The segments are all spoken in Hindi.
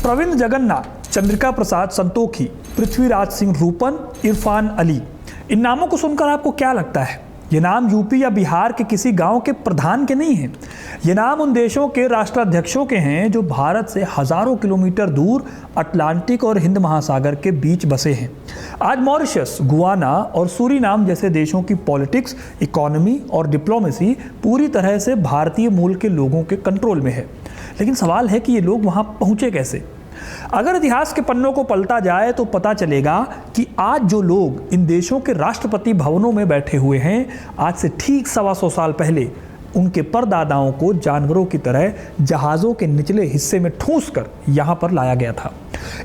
प्रवीण जगन्नाथ, चंद्रिका प्रसाद संतोखी, पृथ्वीराज सिंह रूपन, इरफान अली, इन नामों को सुनकर आपको क्या लगता है? ये नाम यूपी या बिहार के किसी गांव के प्रधान के नहीं हैं। ये नाम उन देशों के राष्ट्राध्यक्षों के हैं जो भारत से हजारों किलोमीटर दूर अटलांटिक और हिंद महासागर के बीच बसे हैं। आज मॉरिशस, गुयाना और सूरीनाम जैसे देशों की पॉलिटिक्स, इकोनॉमी और डिप्लोमेसी पूरी तरह से भारतीय मूल के लोगों के कंट्रोल में है। लेकिन सवाल है कि ये लोग वहाँ पहुँचे कैसे? अगर इतिहास के पन्नों को पलटा जाए तो पता चलेगा कि आज जो लोग इन देशों के राष्ट्रपति भवनों में बैठे हुए हैं, आज से ठीक 125 साल पहले उनके परदादाओं को जानवरों की तरह जहाज़ों के निचले हिस्से में ठूंस कर यहाँ पर लाया गया था।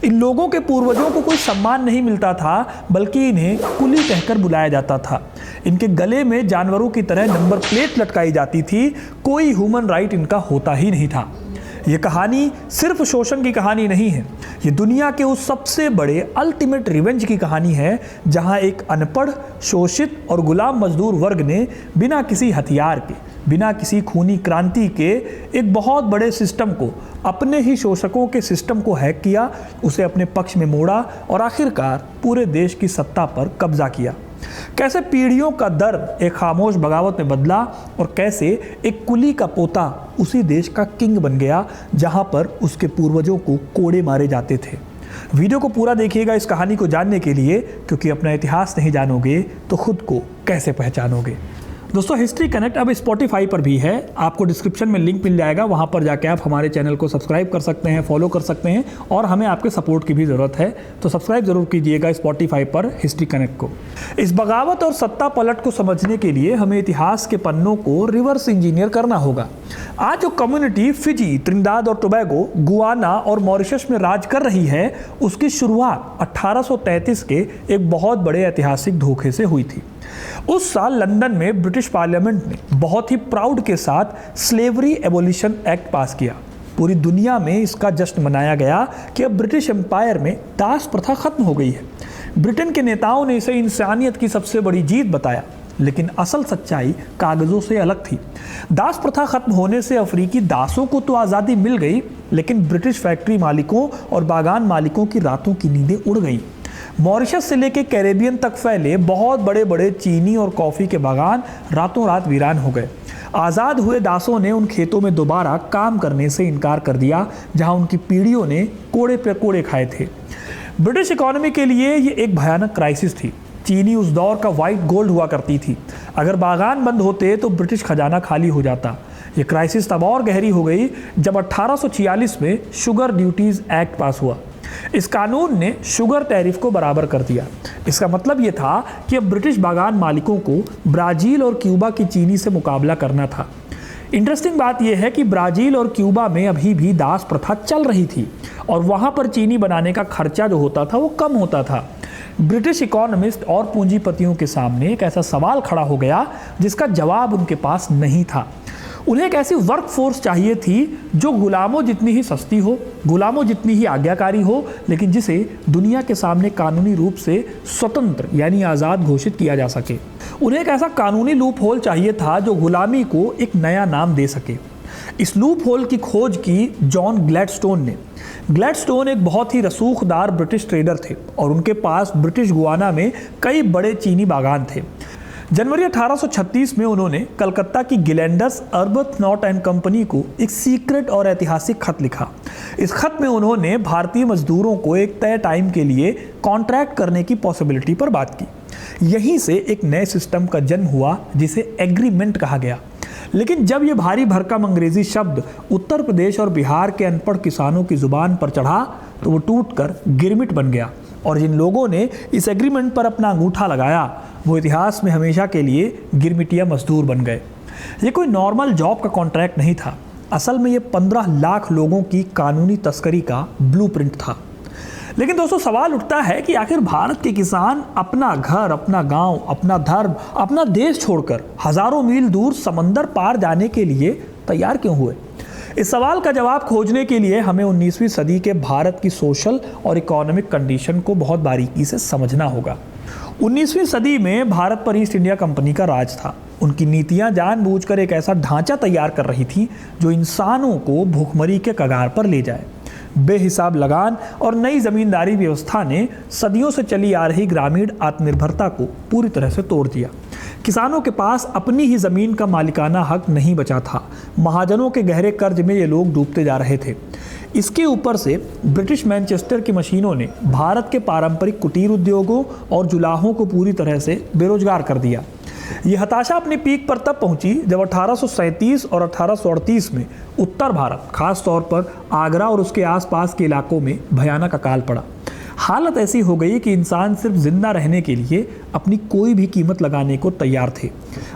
इन लोगों के पूर्वजों को कोई सम्मान नहीं मिलता था, बल्कि इन्हें कुली कहकर बुलाया जाता था। इनके गले में जानवरों की तरह नंबर प्लेट लटकाई जाती थी। कोई ह्यूमन राइट इनका होता ही नहीं था। ये कहानी सिर्फ शोषण की कहानी नहीं है, ये दुनिया के उस सबसे बड़े अल्टीमेट रिवेंज की कहानी है जहां एक अनपढ़, शोषित और गुलाम मजदूर वर्ग ने बिना किसी हथियार के, बिना किसी खूनी क्रांति के एक बहुत बड़े सिस्टम को, अपने ही शोषकों के सिस्टम को हैक किया, उसे अपने पक्ष में मोड़ा और आखिरकार पूरे देश की सत्ता पर कब्जा किया। कैसे पीढ़ियों का दर्द एक खामोश बगावत में बदला और कैसे एक कुली का पोता उसी देश का किंग बन गया जहां पर उसके पूर्वजों को कोड़े मारे जाते थे। वीडियो को पूरा देखिएगा इस कहानी को जानने के लिए, क्योंकि अपना इतिहास नहीं जानोगे तो खुद को कैसे पहचानोगे। दोस्तों, हिस्ट्री कनेक्ट अब स्पॉटिफाई पर भी है। आपको डिस्क्रिप्शन में लिंक मिल जाएगा, वहां पर जाके आप हमारे चैनल को सब्सक्राइब कर सकते हैं, फॉलो कर सकते हैं और हमें आपके सपोर्ट की भी ज़रूरत है, तो सब्सक्राइब जरूर कीजिएगा स्पॉटिफाई पर हिस्ट्री कनेक्ट को। इस बगावत और सत्ता पलट को समझने के लिए हमें इतिहास के पन्नों को रिवर्स इंजीनियर करना होगा। आज जो कम्युनिटी फिजी, त्रिनिदाद और टोबैगो, गुयाना और मॉरिशस में राज कर रही है, उसकी शुरुआत 1833 के एक बहुत बड़े ऐतिहासिक धोखे से हुई थी। उस साल लंदन में ब्रिटिश पार्लियामेंट ने बहुत ही प्राउड के साथ स्लेवरी एबोलिशन एक्ट पास किया। पूरी दुनिया में इसका जश्न मनाया गया कि अब ब्रिटिश एम्पायर में दास प्रथा खत्म हो गई है। ब्रिटेन के नेताओं ने इसे इंसानियत की सबसे बड़ी जीत बताया, लेकिन असल सच्चाई कागजों से अलग थी। दास प्रथा खत्म होने से अफ्रीकी दासों को तो आज़ादी मिल गई, लेकिन ब्रिटिश फैक्ट्री मालिकों और बागान मालिकों की रातों की नींदें उड़ गईं। मॉरिशस से लेकर कैरेबियन तक फैले बहुत बड़े बड़े चीनी और कॉफ़ी के बागान रातों रात वीरान हो गए। आज़ाद हुए दासों ने उन खेतों में दोबारा काम करने से इनकार कर दिया जहां उनकी पीढ़ियों ने कोड़े पे कोड़े खाए थे। ब्रिटिश इकोनॉमी के लिए ये एक भयानक क्राइसिस थी। चीनी उस दौर का वाइट गोल्ड हुआ करती थी। अगर बागान बंद होते तो ब्रिटिश खजाना खाली हो जाता। ये क्राइसिस तब और गहरी हो गई जब 1846 में शुगर ड्यूटीज़ एक्ट पास हुआ। इस कानून ने शुगर टैरिफ को बराबर कर दिया। इसका मतलब ये था कि अब ब्रिटिश बागान मालिकों को ब्राज़ील और क्यूबा की चीनी से मुकाबला करना था। इंटरेस्टिंग बात यह है कि ब्राज़ील और क्यूबा में अभी भी दास प्रथा चल रही थी और वहाँ पर चीनी बनाने का खर्चा जो होता था वो कम होता था। ब्रिटिश इकोनॉमिस्ट और पूंजीपतियों के सामने एक ऐसा सवाल खड़ा हो गया जिसका जवाब उनके पास नहीं था। उन्हें एक ऐसी वर्क फोर्स चाहिए थी जो गुलामों जितनी ही सस्ती हो, गुलामों जितनी ही आज्ञाकारी हो, लेकिन जिसे दुनिया के सामने कानूनी रूप से स्वतंत्र यानी आज़ाद घोषित किया जा सके। उन्हें एक ऐसा कानूनी लूप होल चाहिए था जो गुलामी को एक नया नाम दे सके। इस लूप होल की खोज की जॉन ग्लैडस्टोन ने। ग्लैडस्टोन एक बहुत ही रसूखदार ब्रिटिश ट्रेडर थे और उनके पास ब्रिटिश गुयाना में कई बड़े चीनी बागान थे। जनवरी 1836 में उन्होंने कलकत्ता की गिलेंडर्स अर्बथनॉट एंड कंपनी को एक सीक्रेट और ऐतिहासिक खत लिखा। इस खत में उन्होंने भारतीय मजदूरों को एक तय टाइम के लिए कॉन्ट्रैक्ट करने की पॉसिबिलिटी पर बात की। यहीं से एक नए सिस्टम का जन्म हुआ जिसे एग्रीमेंट कहा गया। लेकिन जब यह भारी भरकम अंग्रेजी शब्द उत्तर प्रदेश और बिहार के अनपढ़ किसानों की जुबान पर चढ़ा तो वो टूटकर गिरमिट बन गया और जिन लोगों ने इस एग्रीमेंट पर अपना अंगूठा लगाया वो इतिहास में हमेशा के लिए गिरमिटिया मजदूर बन गए। ये कोई नॉर्मल जॉब का कॉन्ट्रैक्ट नहीं था। असल में ये 15 लाख लोगों की कानूनी तस्करी का ब्लूप्रिंट था। लेकिन दोस्तों, सवाल उठता है कि आखिर भारत के किसान अपना घर, अपना गांव, अपना धर्म, अपना देश छोड़कर हजारों मील दूर समंदर पार जाने के लिए तैयार क्यों हुए? इस सवाल का जवाब खोजने के लिए हमें 19वीं सदी के भारत की सोशल और इकोनॉमिक कंडीशन को बहुत बारीकी से समझना होगा। 19वीं सदी में भारत पर ईस्ट इंडिया कंपनी का राज था। उनकी नीतियां जानबूझकर एक ऐसा ढांचा तैयार कर रही थी जो इंसानों को भूखमरी के कगार पर ले जाए। बेहिसाब लगान और नई जमींदारी व्यवस्था ने सदियों से चली आ रही ग्रामीण आत्मनिर्भरता को पूरी तरह से तोड़ दिया। किसानों के पास अपनी ही जमीन का मालिकाना हक नहीं बचा था। महाजनों के गहरे कर्ज में ये लोग डूबते जा रहे थे। इसके ऊपर से ब्रिटिश मैनचेस्टर की मशीनों ने भारत के पारंपरिक कुटीर उद्योगों और जुलाहों को पूरी तरह से बेरोजगार कर दिया। यह हताशा अपनी पीक पर तब पहुंची जब 1837 और 1838 में उत्तर भारत, खास तौर पर आगरा और उसके आसपास के इलाकों में भयानक अकाल पड़ा। हालत ऐसी हो गई कि इंसान सिर्फ जिंदा रहने के लिए अपनी कोई भी कीमत लगाने को तैयार थे।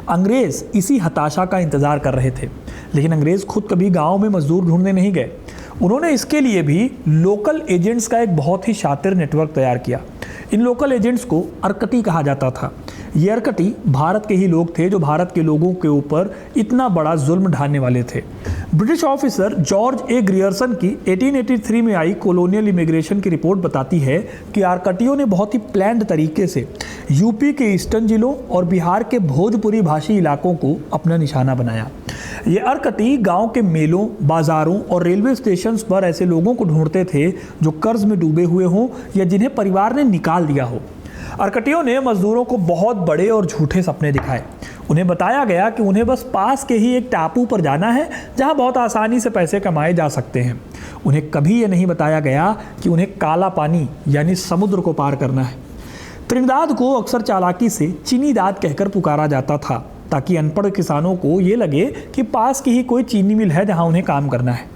अंग्रेज इसी हताशा का इंतजार कर रहे थे, लेकिन अंग्रेज खुद कभी गांव में मजदूर ढूंढने नहीं गए। उन्होंने इसके लिए भी लोकल एजेंट्स का एक बहुत ही शातिर नेटवर्क तैयार किया। इन लोकल एजेंट्स को अर्कटी कहा जाता था। ये अर्कटी भारत के ही लोग थे जो भारत के लोगों के ऊपर इतना बड़ा जुल्म ढाने वाले थे। British officer George A Grierson की 1883 में आई कॉलोनियल इमिग्रेशन की रिपोर्ट बताती है कि आर्कटियों ने बहुत ही प्लान्ड तरीके से यूपी के ईस्टर्न जिलों और बिहार के भोजपुरी भाषी इलाकों को अपना निशाना बनाया। ये अर्कटी गांव के मेलों, बाजारों और रेलवे स्टेशंस पर ऐसे लोगों को ढूंढते थे जो कर्ज में डूबे हुए हों या जिन्हें परिवार ने निकाल दिया हो। अर्कटियों ने मजदूरों को बहुत बड़े और झूठे सपने दिखाए। उन्हें बताया गया कि उन्हें बस पास के ही एक टापू पर जाना है जहां बहुत आसानी से पैसे कमाए जा सकते हैं। उन्हें कभी यह नहीं बताया गया कि उन्हें काला पानी यानी समुद्र को पार करना है। त्रिनिदाद को अक्सर चालाकी से चीनीदाद कहकर पुकारा जाता था ताकि अनपढ़ किसानों को ये लगे कि पास की ही कोई चीनी मिल है जहां उन्हें काम करना है।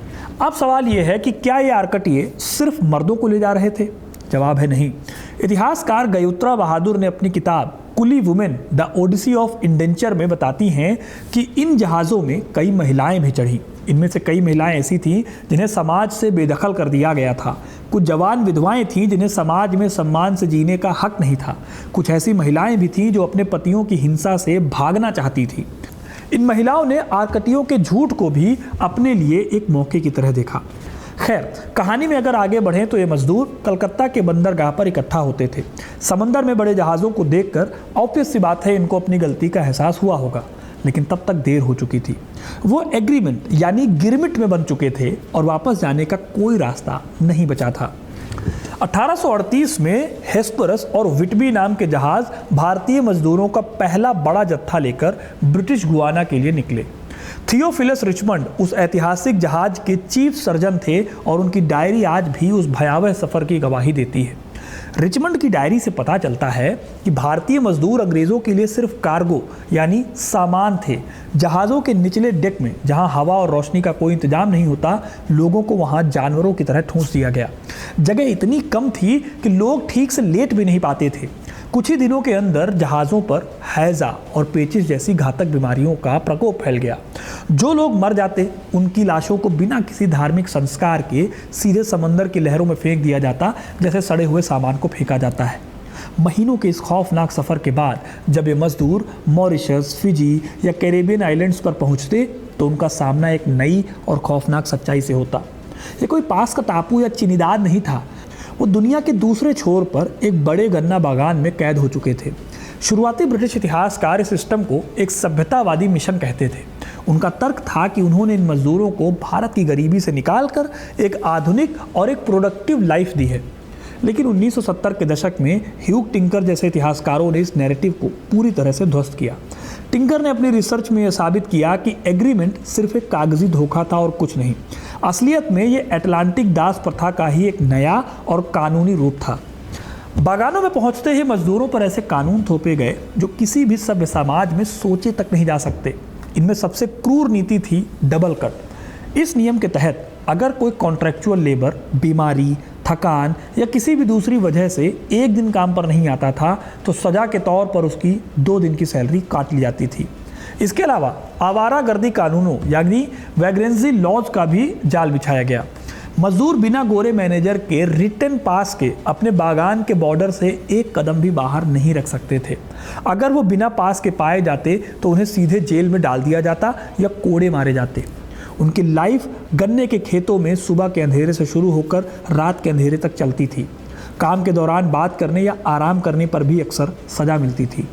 अब सवाल ये है कि क्या ये आर्कटिये सिर्फ मर्दों को ले जा रहे थे? जवाब है नहीं। इतिहासकार गयोत्रा बहादुर ने अपनी किताब coolie woman the odyssey of indenture में बताती हैं कि इन जहाज़ों में कई महिलाएं भी चढ़ीं। इनमें से कई महिलाएं ऐसी थीं जिन्हें समाज से बेदखल कर दिया गया था। कुछ जवान विधवाएं थीं जिन्हें समाज में सम्मान से जीने का हक नहीं था। कुछ ऐसी महिलाएं भी थीं जो अपने पतियों की हिंसा से भागना चाहती थीं। इन महिलाओं ने आर्कटियों के झूठ को भी अपने लिए एक मौके की तरह देखा। खैर, कहानी में अगर आगे बढ़ें तो ये मजदूर कलकत्ता के बंदरगाह पर इकट्ठा होते थे। समंदर में बड़े जहाज़ों को देखकर ऑब्वियस सी बात है इनको अपनी गलती का एहसास हुआ होगा, लेकिन तब तक देर हो चुकी थी। वो एग्रीमेंट यानी गिरमिट में बन चुके थे और वापस जाने का कोई रास्ता नहीं बचा था। 1838 में हेस्परस और विटबी नाम के जहाज़ भारतीय मजदूरों का पहला बड़ा जत्था लेकर ब्रिटिश गुयाना के लिए निकले। थियोफिलस रिचमंड उस ऐतिहासिक जहाज के चीफ सर्जन थे और उनकी डायरी आज भी उस भयावह सफ़र की गवाही देती है। रिचमंड की डायरी से पता चलता है कि भारतीय मजदूर अंग्रेज़ों के लिए सिर्फ कार्गो यानी सामान थे। जहाज़ों के निचले डेक में, जहां हवा और रोशनी का कोई इंतजाम नहीं होता, लोगों को वहां जानवरों की तरह ठूंस दिया गया। जगह इतनी कम थी कि लोग ठीक से लेट भी नहीं पाते थे। कुछ ही दिनों के अंदर जहाज़ों पर हैज़ा और पेचिश जैसी घातक बीमारियों का प्रकोप फैल गया। जो लोग मर जाते उनकी लाशों को बिना किसी धार्मिक संस्कार के सीधे समंदर की लहरों में फेंक दिया जाता, जैसे सड़े हुए सामान को फेंका जाता है। महीनों के इस खौफनाक सफ़र के बाद जब ये मजदूर मॉरिशस, फिजी या कैरेबियन आइलैंड्स पर पहुंचते तो उनका सामना एक नई और खौफनाक सच्चाई से होता। ये कोई पास का टापू या चिनीदाद नहीं था। वो दुनिया के दूसरे छोर पर एक बड़े गन्ना बागान में कैद हो चुके थे। शुरुआती ब्रिटिश इतिहासकार इस सिस्टम को एक सभ्यतावादी मिशन कहते थे। उनका तर्क था कि उन्होंने इन मजदूरों को भारत की गरीबी से निकालकर एक आधुनिक और एक प्रोडक्टिव लाइफ दी है। लेकिन 1970 के दशक में ह्यूग टिंकर जैसे इतिहासकारों ने इस नैरेटिव को पूरी तरह से ध्वस्त किया। टिंकर ने अपनी रिसर्च में यह साबित किया कि एग्रीमेंट सिर्फ एक कागजी धोखा था और कुछ नहीं। असलियत में ये अटलांटिक दास प्रथा का ही एक नया और कानूनी रूप था। बागानों में पहुंचते ही मजदूरों पर ऐसे कानून थोपे गए जो किसी भी सभ्य समाज में सोचे तक नहीं जा सकते। इनमें सबसे क्रूर नीति थी डबल कट। इस नियम के तहत अगर कोई कॉन्ट्रैक्चुअल लेबर बीमारी, थकान या किसी भी दूसरी वजह से एक दिन काम पर नहीं आता था तो सजा के तौर पर उसकी 2 दिन की सैलरी काट ली जाती थी। इसके अलावा आवारागर्दी कानूनों यानी वैग्रेंसी लॉज का भी जाल बिछाया गया। मजदूर बिना गोरे मैनेजर के रिटन पास के अपने बागान के बॉर्डर से एक कदम भी बाहर नहीं रख सकते थे। अगर वो बिना पास के पाए जाते तो उन्हें सीधे जेल में डाल दिया जाता या कोड़े मारे जाते। उनकी लाइफ गन्ने के खेतों में सुबह के अंधेरे से शुरू होकर रात के अंधेरे तक चलती थी। काम के दौरान बात करने या आराम करने पर भी अक्सर सज़ा मिलती थी।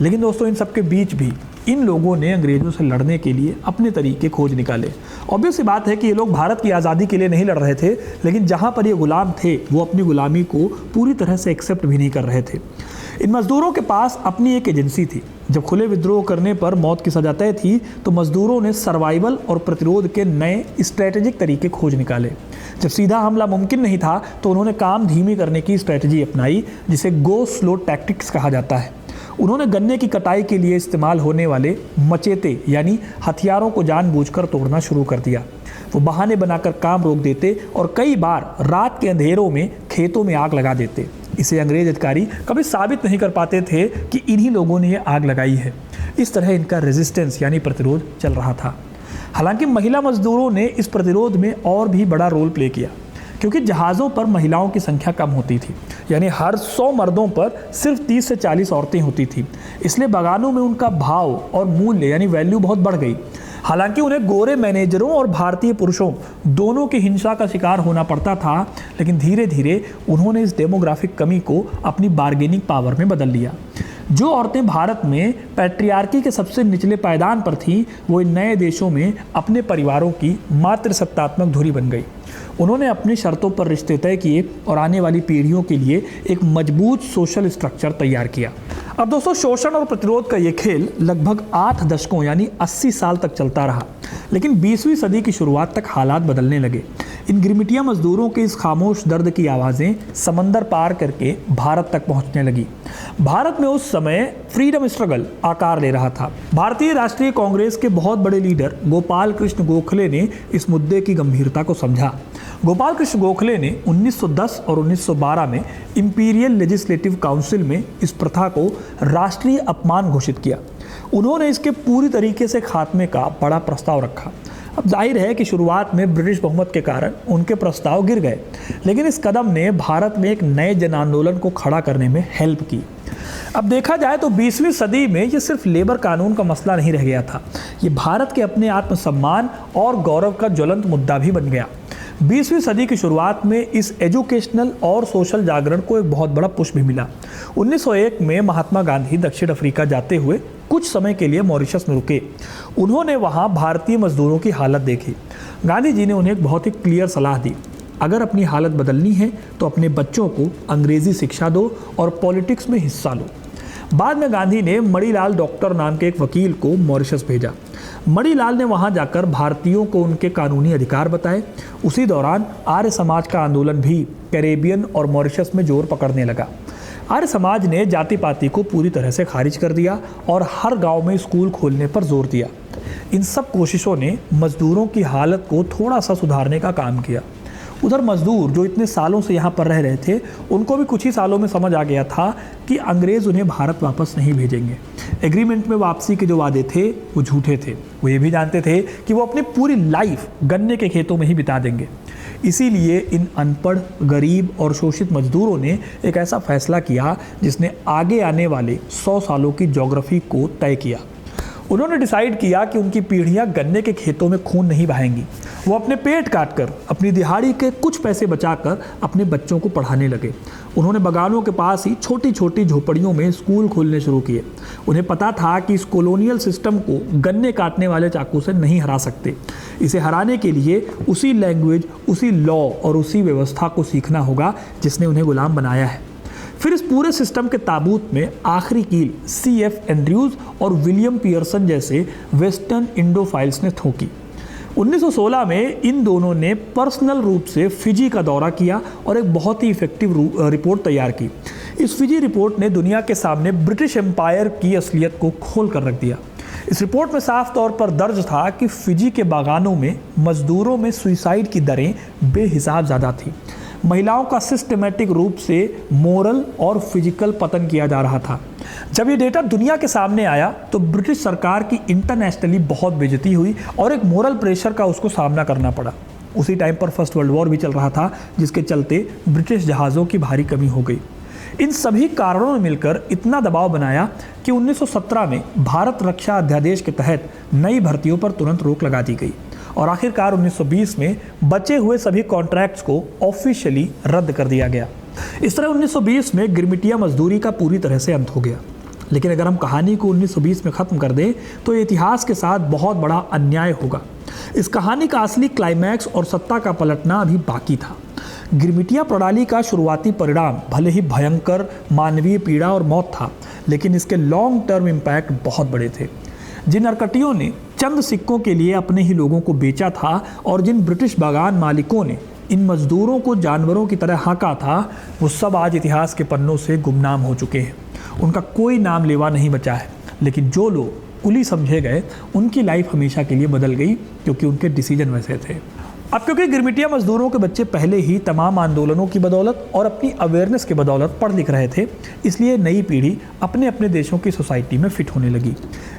लेकिन दोस्तों, इन सब के बीच भी इन लोगों ने अंग्रेज़ों से लड़ने के लिए अपने तरीके खोज निकाले। ऑब्वियस सी बात है कि ये लोग भारत की आज़ादी के लिए नहीं लड़ रहे थे, लेकिन जहाँ पर ये गुलाम थे वो अपनी गुलामी को पूरी तरह से एक्सेप्ट भी नहीं कर रहे थे। इन मज़दूरों के पास अपनी एक एजेंसी थी। जब खुले विद्रोह करने पर मौत की सजा तय थी तो मज़दूरों ने सर्वाइवल और प्रतिरोध के नए स्ट्रैटेजिक तरीके खोज निकाले। जब सीधा हमला मुमकिन नहीं था तो उन्होंने काम धीमी करने की स्ट्रैटेजी अपनाई, जिसे गो स्लो टैक्टिक्स कहा जाता है। उन्होंने गन्ने की कटाई के लिए इस्तेमाल होने वाले मचेते यानी हथियारों को जानबूझकर तोड़ना शुरू कर दिया। वो बहाने बनाकर काम रोक देते और कई बार रात के अंधेरों में खेतों में आग लगा देते। इसे अंग्रेज अधिकारी कभी साबित नहीं कर पाते थे कि इन्हीं लोगों ने ये आग लगाई है। इस तरह इनका रेजिस्टेंस यानी प्रतिरोध चल रहा था। हालांकि महिला मजदूरों ने इस प्रतिरोध में और भी बड़ा रोल प्ले किया, क्योंकि जहाज़ों पर महिलाओं की संख्या कम होती थी, यानी हर 100 मर्दों पर सिर्फ 30 से 40 औरतें होती थी। इसलिए बागानों में उनका भाव और मूल्य यानी वैल्यू बहुत बढ़ गई। हालांकि उन्हें गोरे मैनेजरों और भारतीय पुरुषों दोनों की हिंसा का शिकार होना पड़ता था, लेकिन धीरे धीरे उन्होंने इस डेमोग्राफिक कमी को अपनी बार्गेनिंग पावर में बदल लिया। जो औरतें भारत में पैट्रियार्की के सबसे निचले पायदान पर थीं, वो इन नए देशों में अपने परिवारों की मातृसत्तात्मक धुरी बन गई। उन्होंने अपनी शर्तों पर रिश्ते तय किए और आने वाली पीढ़ियों के लिए एक मजबूत सोशल स्ट्रक्चर तैयार किया। अब दोस्तों, शोषण और प्रतिरोध का ये खेल लगभग 8 दशकों यानी 80 साल तक चलता रहा, लेकिन 20वीं सदी की शुरुआत तक हालात बदलने लगे। इन गिरमिटिया मजदूरों के इस खामोश दर्द की आवाज़ें समंदर पार करके भारत तक पहुंचने लगी। भारत में उस समय फ्रीडम स्ट्रगल आकार ले रहा था। भारतीय राष्ट्रीय कांग्रेस के बहुत बड़े लीडर गोपाल कृष्ण गोखले ने इस मुद्दे की गंभीरता को समझा। गोपाल कृष्ण गोखले ने 1910 और 1912 में इंपीरियल लेजिस्लेटिव काउंसिल में इस प्रथा को राष्ट्रीय अपमान घोषित किया। उन्होंने इसके पूरी तरीके से खात्मे का बड़ा प्रस्ताव रखा। अब जाहिर है कि शुरुआत में ब्रिटिश बहुमत के कारण उनके प्रस्ताव गिर गए, लेकिन इस कदम ने भारत में एक नए जन आंदोलन को खड़ा करने में हेल्प की। अब देखा जाए तो 20वीं सदी में ये सिर्फ लेबर कानून का मसला नहीं रह गया था, ये भारत के अपने आत्मसम्मान और गौरव का ज्वलंत मुद्दा भी बन गया। 20वीं सदी की शुरुआत में इस एजुकेशनल और सोशल जागरण को एक बहुत बड़ा पुश भी मिला। 1901 में महात्मा गांधी दक्षिण अफ्रीका जाते हुए कुछ समय के लिए मॉरिशस में रुके। उन्होंने वहां भारतीय मजदूरों की हालत देखी। गांधी जी ने उन्हें एक बहुत ही क्लियर सलाह दी, अगर अपनी हालत बदलनी है तो अपने बच्चों को अंग्रेजी शिक्षा दो और पॉलिटिक्स में हिस्सा लो। बाद में गांधी ने मणिलाल डॉक्टर नाम के एक वकील को मॉरिशस भेजा। मणिलाल ने वहां जाकर भारतीयों को उनके कानूनी अधिकार बताए। उसी दौरान आर्य समाज का आंदोलन भी कैरेबियन और मॉरिशस में जोर पकड़ने लगा। आर्य समाज ने जाति पाति को पूरी तरह से खारिज कर दिया और हर गांव में स्कूल खोलने पर जोर दिया। इन सब कोशिशों ने मजदूरों की हालत को थोड़ा सा सुधारने का काम किया। उधर मजदूर जो इतने सालों से यहाँ पर रह रहे थे, उनको भी कुछ ही सालों में समझ आ गया था कि अंग्रेज़ उन्हें भारत वापस नहीं भेजेंगे। एग्रीमेंट में वापसी के जो वादे थे वो झूठे थे। वो ये भी जानते थे कि वो अपनी पूरी लाइफ गन्ने के खेतों में ही बिता देंगे। इसीलिए इन अनपढ़, गरीब और शोषित मजदूरों ने एक ऐसा फैसला किया जिसने आगे आने वाले 100 सालों की ज्योग्राफी को तय किया। उन्होंने डिसाइड किया कि उनकी पीढ़ियां गन्ने के खेतों में खून नहीं बहाएंगी। वो अपने पेट काटकर, अपनी दिहाड़ी के कुछ पैसे बचाकर अपने बच्चों को पढ़ाने लगे। उन्होंने बागानों के पास ही छोटी छोटी झोपड़ियों में स्कूल खोलने शुरू किए। उन्हें पता था कि इस कॉलोनियल सिस्टम को गन्ने काटने वाले चाकू से नहीं हरा सकते। इसे हराने के लिए उसी लैंग्वेज, उसी लॉ और उसी व्यवस्था को सीखना होगा जिसने उन्हें गुलाम बनाया है। फिर इस पूरे सिस्टम के ताबूत में आखिरी कील C.F. एंड्रयूज और विलियम पियर्सन जैसे वेस्टर्न इंडोफाइल्स ने ठोकी। 1916 में इन दोनों ने पर्सनल रूप से फिजी का दौरा किया और एक बहुत ही इफेक्टिव रिपोर्ट तैयार की। इस फिजी रिपोर्ट ने दुनिया के सामने ब्रिटिश एम्पायर की असलियत को खोल कर रख दिया। इस रिपोर्ट में साफ तौर पर दर्ज था कि फिजी के बागानों में मजदूरों में सुइसाइड की दरें बेहिसाब ज़्यादा थी। महिलाओं का सिस्टमेटिक रूप से मोरल और फिजिकल पतन किया जा रहा था। जब ये डेटा दुनिया के सामने आया तो ब्रिटिश सरकार की इंटरनेशनली बहुत बेइज्जती हुई और एक मोरल प्रेशर का उसको सामना करना पड़ा। उसी टाइम पर फर्स्ट वर्ल्ड वॉर भी चल रहा था, जिसके चलते ब्रिटिश जहाज़ों की भारी कमी हो गई। इन सभी कारणों ने मिलकर इतना दबाव बनाया कि 1917 में भारत रक्षा अध्यादेश के तहत नई भर्तियों पर तुरंत रोक लगा दी गई और आखिरकार 1920 में बचे हुए सभी कॉन्ट्रैक्ट्स को ऑफिशियली रद्द कर दिया गया। इस तरह 1920 में गिरमिटिया मजदूरी का पूरी तरह से अंत हो गया। लेकिन अगर हम कहानी को 1920 में ख़त्म कर दें तो इतिहास के साथ बहुत बड़ा अन्याय होगा। इस कहानी का असली क्लाइमैक्स और सत्ता का पलटना अभी बाकी था। गिरमिटिया प्रणाली का शुरुआती परिणाम भले ही भयंकर मानवीय पीड़ा और मौत था, लेकिन इसके लॉन्ग टर्म इम्पैक्ट बहुत बड़े थे। जिन नरकटियों ने चंद सिक्कों के लिए अपने ही लोगों को बेचा था और जिन ब्रिटिश बागान मालिकों ने इन मजदूरों को जानवरों की तरह हाँका था, वो सब आज इतिहास के पन्नों से गुमनाम हो चुके हैं। उनका कोई नाम लेवा नहीं बचा है, लेकिन जो लोग कुली समझे गए उनकी लाइफ हमेशा के लिए बदल गई, क्योंकि उनके डिसीजन वैसे थे। अब क्योंकि गिरमिटिया मजदूरों के बच्चे पहले ही तमाम आंदोलनों की बदौलत और अपनी अवेयरनेस की बदौलत पढ़ लिख रहे थे, इसलिए नई पीढ़ी अपने अपने देशों की सोसाइटी में फिट होने लगी।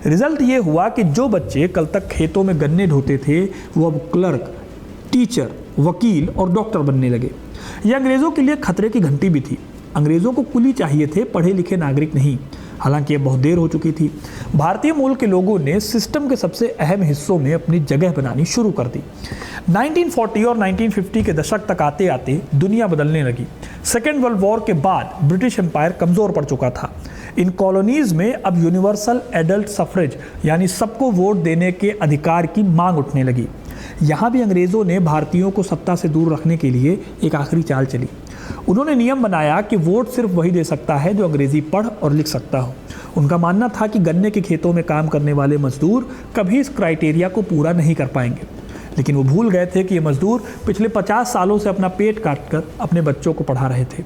रिजल्ट ये हुआ कि जो बच्चे कल तक खेतों में गन्ने ढोते थे, वो अब क्लर्क, टीचर, वकील और डॉक्टर बनने लगे। यह अंग्रेज़ों के लिए खतरे की घंटी भी थी। अंग्रेज़ों को कुली चाहिए थे, पढ़े लिखे नागरिक नहीं। हालांकि ये बहुत देर हो चुकी थी। भारतीय मूल के लोगों ने सिस्टम के सबसे अहम हिस्सों में अपनी जगह बनानी शुरू कर दी। 1940 और 1950 के दशक तक आते आते दुनिया बदलने लगी। सेकेंड वर्ल्ड वॉर के बाद ब्रिटिश एम्पायर कमज़ोर पड़ चुका था। इन कॉलोनीज़ में अब यूनिवर्सल एडल्ट सफरेज यानी सबको वोट देने के अधिकार की मांग उठने लगी। यहाँ भी अंग्रेज़ों ने भारतीयों को सत्ता से दूर रखने के लिए एक आखिरी चाल चली। उन्होंने नियम बनाया कि वोट सिर्फ वही दे सकता है जो अंग्रेज़ी पढ़ और लिख सकता हो। उनका मानना था कि गन्ने के खेतों में काम करने वाले मजदूर कभी इस क्राइटेरिया को पूरा नहीं कर पाएंगे। लेकिन वो भूल गए थे कि ये मजदूर पिछले 50 सालों से अपना पेट काटकर अपने बच्चों को पढ़ा रहे थे।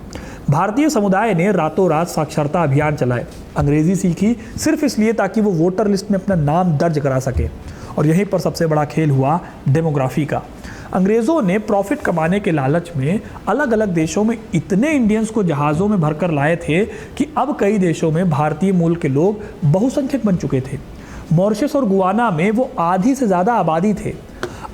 भारतीय समुदाय ने रातों रात साक्षरता अभियान चलाए। अंग्रेज़ी सीखी सिर्फ इसलिए ताकि वो वोटर लिस्ट में अपना नाम दर्ज करा सके। और यहीं पर सबसे बड़ा खेल हुआ डेमोग्राफी का। अंग्रेज़ों ने प्रॉफिट कमाने के लालच में अलग अलग देशों में इतने इंडियंस को जहाज़ों में भरकर लाए थे कि अब कई देशों में भारतीय मूल के लोग बहुसंख्यक बन चुके थे। मॉरिशस और गुआना में वो आधी से ज़्यादा आबादी थे।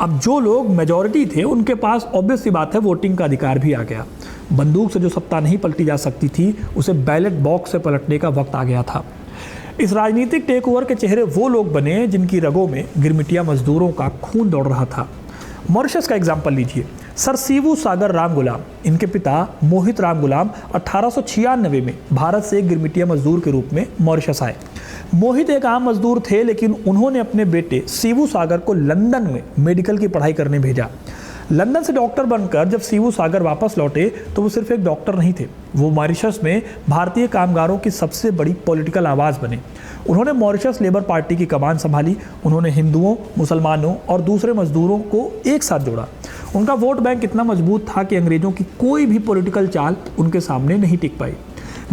अब जो लोग मेजॉरिटी थे उनके पास ऑब्वियस सी बात है वोटिंग का अधिकार भी आ गया। बंदूक से जो सत्ता नहीं पलटी जा सकती थी, उसे बैलेट बॉक्स से पलटने का वक्त आ गया था। इस राजनीतिक टेक ओवर के चेहरे वो लोग बने जिनकी रगों में गिरमिटिया मजदूरों का खून दौड़ रहा था। मॉरिशस का एग्जाम्पल लीजिए। सर सीवू सागर राम गुलाम, इनके पिता मोहित राम गुलाम 1896 में भारत से एक गिरमिटिया मजदूर के रूप में मॉरिशस आए। मोहित एक आम मजदूर थे, लेकिन उन्होंने अपने बेटे सीवू सागर को लंदन में मेडिकल की पढ़ाई करने भेजा। लंदन से डॉक्टर बनकर जब सीवू सागर वापस लौटे तो वो सिर्फ एक डॉक्टर नहीं थे, वो मॉरिशस में भारतीय कामगारों की सबसे बड़ी पॉलिटिकल आवाज़ बने। उन्होंने मॉरिशस लेबर पार्टी की कमान संभाली। उन्होंने हिंदुओं, मुसलमानों और दूसरे मजदूरों को एक साथ जोड़ा। उनका वोट बैंक इतना मजबूत था कि अंग्रेज़ों की कोई भी पॉलिटिकल चाल उनके सामने नहीं टिक पाई।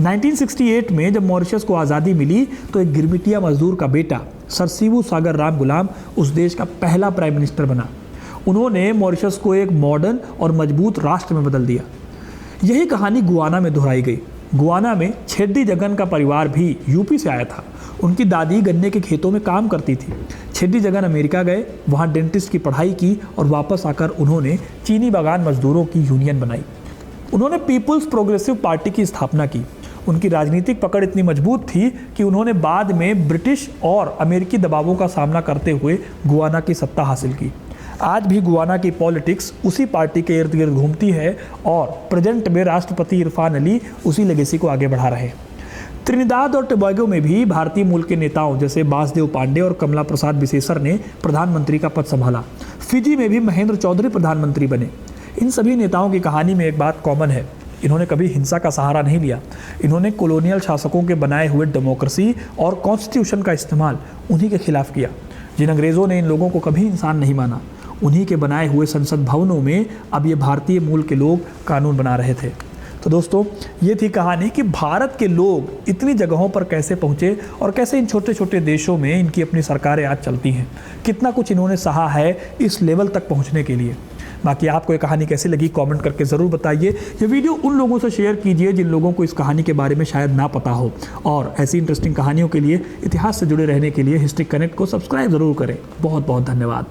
1968 में जब मॉरिशस को आज़ादी मिली तो एक गिरमिटिया मजदूर का बेटा सर सीवू सागर राम गुलाम उस देश का पहला प्राइम मिनिस्टर बना। उन्होंने मॉरिशस को एक मॉडर्न और मजबूत राष्ट्र में बदल दिया। यही कहानी गुआना में दोहराई गई। गुआना में छेड्डी जगन का परिवार भी यूपी से आया था। उनकी दादी गन्ने के खेतों में काम करती थी। छेड्डी जगन अमेरिका गए, वहाँ डेंटिस्ट की पढ़ाई की और वापस आकर उन्होंने चीनी बागान मजदूरों की यूनियन बनाई। उन्होंने पीपुल्स प्रोग्रेसिव पार्टी की स्थापना की। उनकी राजनीतिक पकड़ इतनी मजबूत थी कि उन्होंने बाद में ब्रिटिश और अमेरिकी दबावों का सामना करते हुए गुआना की सत्ता हासिल की। आज भी गुआना की पॉलिटिक्स उसी पार्टी के इर्द गिर्द घूमती है और प्रेजेंट में राष्ट्रपति इरफान अली उसी लेगेसी को आगे बढ़ा रहे हैं। त्रिनिदाद और टोबैगो में भी भारतीय मूल के नेताओं जैसे बासदेव पांडे और कमला प्रसाद बिसेसर ने प्रधानमंत्री का पद संभाला। फिजी में भी महेंद्र चौधरी प्रधानमंत्री बने। इन सभी नेताओं की कहानी में एक बात कॉमन है, इन्होंने कभी हिंसा का सहारा नहीं लिया। इन्होंने कॉलोनियल शासकों के बनाए हुए डेमोक्रेसी और कॉन्स्टिट्यूशन का इस्तेमाल उन्हीं के खिलाफ किया। जिन अंग्रेज़ों ने इन लोगों को कभी इंसान नहीं माना, उन्हीं के बनाए हुए संसद भवनों में अब ये भारतीय मूल के लोग कानून बना रहे थे। तो दोस्तों, ये थी कहानी कि भारत के लोग इतनी जगहों पर कैसे पहुँचे और कैसे इन छोटे छोटे देशों में इनकी अपनी सरकारें आज चलती हैं। कितना कुछ इन्होंने सहा है इस लेवल तक पहुँचने के लिए। बाकी आपको ये कहानी कैसी लगी कमेंट करके ज़रूर बताइए। ये वीडियो उन लोगों से शेयर कीजिए जिन लोगों को इस कहानी के बारे में शायद ना पता हो। और ऐसी इंटरेस्टिंग कहानियों के लिए, इतिहास से जुड़े रहने के लिए हिस्ट्री कनेक्ट को सब्सक्राइब ज़रूर करें। बहुत बहुत धन्यवाद।